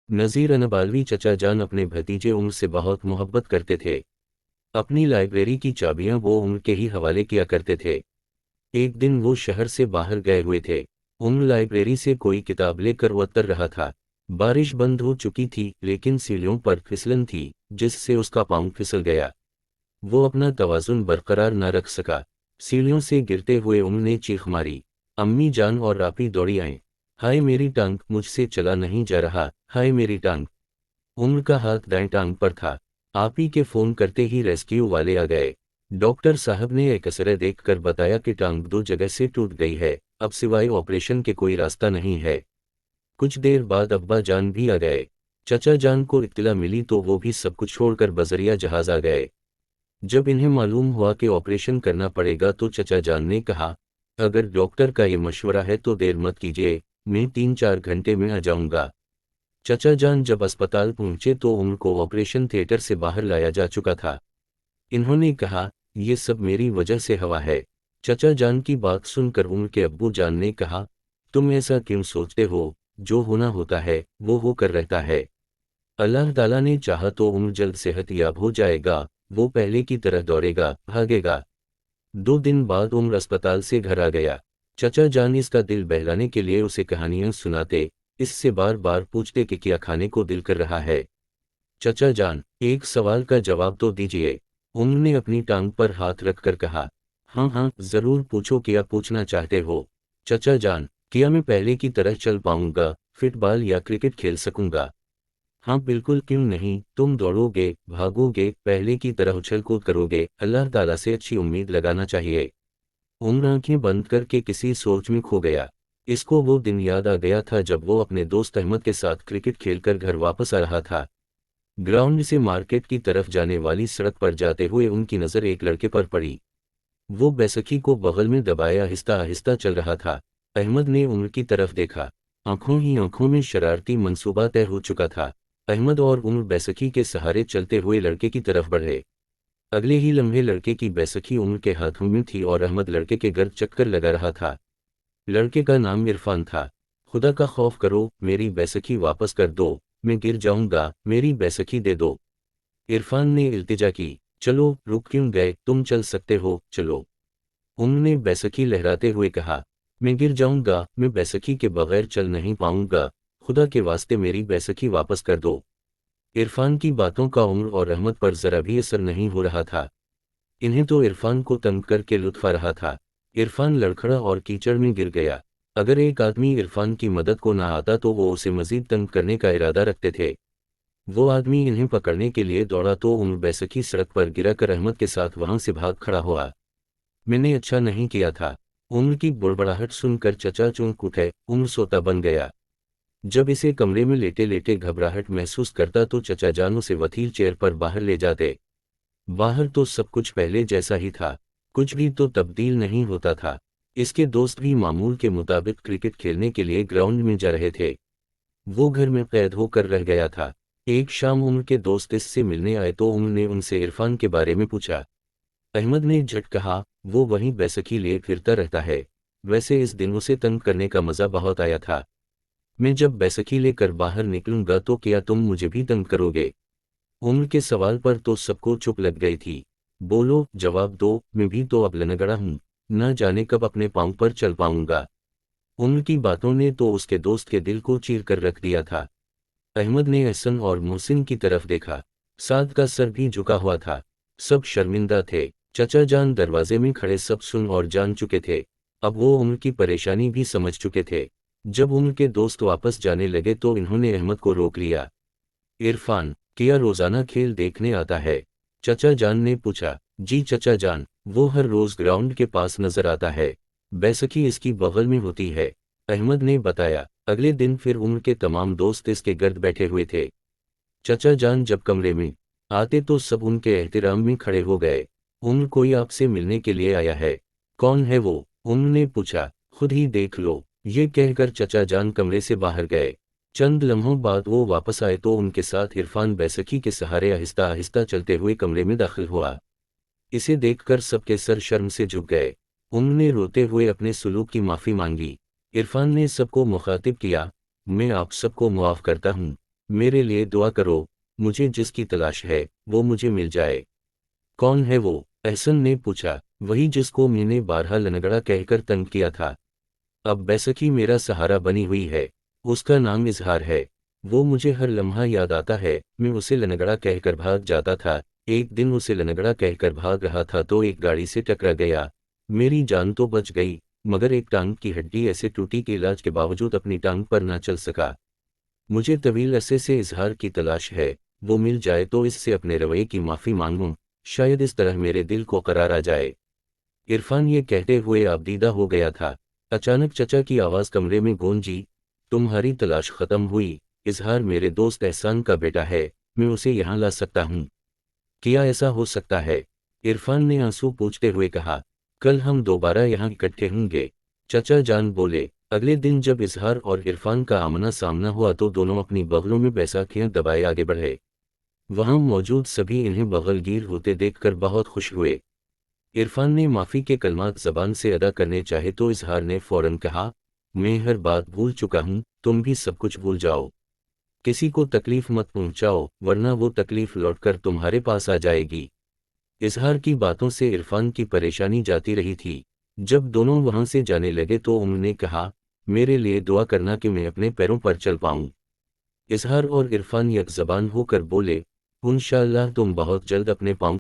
नज़ीर अनबालवी चचा जान अपने भतीजे उम्र से बहुत मोहब्बत करते थे। अपनी लाइब्रेरी की चाबियां वो उम्र के ही हवाले किया करते थे। एक दिन वो शहर से बाहर गए हुए थे। उम्र लाइब्रेरी से कोई किताब लेकर उतर रहा था। बारिश बंद हो चुकी थी, लेकिन सीढ़ियों पर फिसलन थी, जिससे उसका पाँव फिसल गया। वो अपना तवाज़ुन बरकरार न रख सका। सीढ़ियों से गिरते हुए उम्र ने चीख मारी। अम्मी जान और आपी दौड़ी आए। हाय मेरी टांग, मुझसे चला नहीं जा रहा, हाय मेरी टांग। उम्र का हाथ दाएं टांग पर था। आपी के फोन करते ही रेस्क्यू वाले आ गए। डॉक्टर साहब ने एक एक्सरे देखकर बताया कि टांग दो जगह से टूट गई है, अब सिवाय ऑपरेशन के कोई रास्ता नहीं है। कुछ देर बाद अब्बा जान भी आ गए। चचा जान को इत्तला मिली तो वो भी सब कुछ छोड़कर बजरिया जहाज आ गए। जब इन्हें मालूम हुआ कि ऑपरेशन करना पड़ेगा तो चचा जान ने कहा, अगर डॉक्टर का ये मशवरा है तो देर मत कीजिए, मैं 3-4 घंटे में आ जाऊंगा। चचा जान जब अस्पताल पहुंचे तो उनको ऑपरेशन थिएटर से बाहर लाया जा चुका था। इन्होंने कहा, ये सब मेरी वजह से हुआ है। चचा जान की बात सुनकर उनके अब्बू जान ने कहा, तुम ऐसा क्यों सोचते हो, जो होना होता है वो होकर रहता है। अल्लाह ताला ने चाहा तो उम्र जल्द सेहतयाब हो जाएगा, वो पहले की तरह दौड़ेगा, भागेगा। 2 दिन बाद उम्र अस्पताल से घर आ गया। चचा जान इसका दिल बहलाने के लिए उसे कहानियां सुनाते, इससे बार बार पूछते कि क्या खाने को दिल कर रहा है। चचा जान, एक सवाल का जवाब तो दीजिए। उन्होंने अपनी टांग पर हाथ रखकर कहा। हाँ हाँ जरूर पूछो, क्या पूछना चाहते हो। चचा जान, क्या मैं पहले की तरह चल पाऊंगा, फुटबॉल या क्रिकेट खेल सकूंगा। हाँ बिल्कुल, क्यों नहीं, तुम दौड़ोगे, भागोगे, पहले की तरह उछल कूद करोगे, अल्लाह ताला से अच्छी उम्मीद लगाना चाहिए। उम्र आंखें बंद करके किसी सोच में खो गया। इसको वो दिन याद आ गया था जब वो अपने दोस्त अहमद के साथ क्रिकेट खेलकर घर वापस आ रहा था। ग्राउंड से मार्केट की तरफ जाने वाली सड़क पर जाते हुए उनकी नज़र एक लड़के पर पड़ी। वो बैसखी को बगल में दबाए आहिस्ता आहिस्ता चल रहा था। अहमद ने उम्र की तरफ देखा। आंखों ही आंखों में शरारती मंसूबा तय हो चुका था। अहमद और उम्र बैसखी के सहारे चलते हुए लड़के की तरफ बढ़े। अगले ही लम्हे लड़के की बैसखी उम्र के हाथों में थी और अहमद लड़के के गर्द चक्कर लगा रहा था। लड़के का नाम इरफान था। खुदा का खौफ करो, मेरी बैसखी वापस कर दो, मैं गिर जाऊंगा, मेरी बैसखी दे दो। इरफान ने इल्तिजा की। चलो, रुक क्यों गए, तुम चल सकते हो, चलो। उम्र ने बैसखी लहराते हुए कहा, मैं गिर जाऊंगा, मैं बैसखी के बगैर चल नहीं पाऊंगा, खुदा के वास्ते मेरी बैसखी वापस कर दो। इरफान की बातों का उम्र और अहमद पर जरा भी असर नहीं हो रहा था। इन्हें तो इरफान को तंग करके लुत्फ आ रहा था। इरफान लड़खड़ा और कीचड़ में गिर गया। अगर एक आदमी इरफान की मदद को ना आता तो वो उसे मजीद तंग करने का इरादा रखते थे। वो आदमी इन्हें पकड़ने के लिए दौड़ा तो उम्र बैसखी सड़क पर गिरा कर अहमद के साथ वहां से भाग खड़ा हुआ। मैंने अच्छा नहीं किया था। उम्र की बुड़बड़ाहट सुनकर चचा चौंक उठे। उम्र सोता बन गया। जब इसे कमरे में लेटे लेटे घबराहट महसूस करता तो चचा जान उसे व्हील चेयर पर बाहर ले जाते। बाहर तो सब कुछ पहले जैसा ही था। कुछ भी तो तब्दील नहीं होता था। इसके दोस्त भी मामूल के मुताबिक क्रिकेट खेलने के लिए ग्राउंड में जा रहे थे। वो घर में कैद होकर रह गया था। एक शाम उम्र के दोस्त इससे मिलने आए तो उम्र ने उनसे इरफान के बारे में पूछा। अहमद ने झट कहा, वो वहीं बैसखी लिए फिरता रहता है। वैसे इस दिन उसे तंग करने का मजा बहुत आया था। मैं जब बैसखी लेकर बाहर निकलूंगा तो क्या तुम मुझे भी तंग करोगे। उम्र के सवाल पर तो सबको चुप लग गई थी। बोलो, जवाब दो, मैं भी तो अब लनगड़ा हूँ, न जाने कब अपने पाँव पर चल पाऊंगा। उम्र की बातों ने तो उसके दोस्त के दिल को चीर कर रख दिया था। अहमद ने एहसन और मोहसिन की तरफ देखा। साद का सर भी झुका हुआ था। सब शर्मिंदा थे। चचा जान दरवाजे में खड़े सब सुन और जान चुके थे। अब वो उम्र की परेशानी भी समझ चुके थे। जब उम्र के दोस्त वापस जाने लगे तो इन्होंने अहमद को रोक लिया। इरफान, क्या रोजाना खेल देखने आता है। चचा जान ने पूछा। जी चचा जान, वो हर रोज ग्राउंड के पास नजर आता है। बैसखी इसकी बगल में होती है, अहमद ने बताया। अगले दिन फिर उम्र के तमाम दोस्त इसके गर्द बैठे हुए थे। चचा जान जब कमरे में आते तो सब उनके एहतराम में खड़े हो गए। उम्र कोई आपसे मिलने के लिए आया है। कौन है वो, उम्र ने पूछा। खुद ही देख लो, ये कहकर चचा जान कमरे से बाहर गए। चंद लम्हों बाद वो वापस आए तो उनके साथ इरफान बैसखी के सहारे आहिस्ता आहिस्ता चलते हुए कमरे में दाखिल हुआ। इसे देखकर सबके सर शर्म से झुक गए। उन्होंने रोते हुए अपने सुलूक की माफ़ी मांगी। इरफान ने सबको मुखातिब किया, मैं आप सबको मुआफ़ करता हूँ। میرے لیے دعا کرو، مجھے جس کی تلاش ہے وہ مجھے مل جائے۔ کون ہے وہ؟ احسن نے پوچھا۔ وہی جس کو میں نے بارہا لنگڑا کہہ کر تنگ کیا تھا۔ اب بیسکی میرا سہارا بنی ہوئی ہے۔ اس کا نام اظہار ہے۔ وہ مجھے ہر لمحہ یاد آتا ہے۔ میں اسے لنگڑا کہہ کر بھاگ جاتا تھا۔ ایک دن اسے لنگڑا کہہ کر بھاگ رہا تھا تو ایک گاڑی سے ٹکرا گیا۔ میری جان تو بچ گئی، مگر ایک ٹانگ کی ہڈی ایسے ٹوٹی کہ علاج کے باوجود اپنی ٹانگ پر نہ چل سکا۔ مجھے طویل عرصے سے اظہار کی تلاش ہے۔ وہ مل جائے تو اس سے اپنے رویے کی معافی مانگوں، شاید اس طرح میرے دل کو قرار آ جائے۔ عرفان یہ کہتے ہوئے آبدیدہ ہو گیا تھا۔ اچانک چچا کی آواز کمرے میں گونجی، تمہاری تلاش ختم ہوئی؟ اظہار میرے دوست احسان کا بیٹا ہے، میں اسے یہاں لا سکتا ہوں۔ کیا ایسا ہو سکتا ہے؟ عرفان نے آنسو پوچھتے ہوئے کہا۔ کل ہم دوبارہ یہاں اکٹھے ہوں گے، چچا جان بولے۔ اگلے دن جب اظہار اور عرفان کا آمنا سامنا ہوا تو دونوں اپنی بغلوں میں بیساکھیاں دبائے آگے بڑھے۔ وہاں موجود سبھی انہیں بغل گیر ہوتے دیکھ کر بہت خوش ہوئے۔ عرفان نے معافی کے کلمات زبان سے ادا کرنے چاہے تو اظہار نے فوراً کہا، میں ہر بات بھول چکا ہوں، تم بھی سب کچھ بھول جاؤ۔ کسی کو تکلیف مت پہنچاؤ ورنہ وہ تکلیف لوٹ کر تمہارے پاس آ جائے گی۔ اظہار کی باتوں سے عرفان کی پریشانی جاتی رہی تھی۔ جب دونوں وہاں سے جانے لگے تو انہوں نے کہا، میرے لیے دعا کرنا کہ میں اپنے پیروں پر چل پاؤں۔ اظہار اور عرفان یک زبان ہو کر بولے، انشاءاللہ تم بہت جلد اپنے پاؤں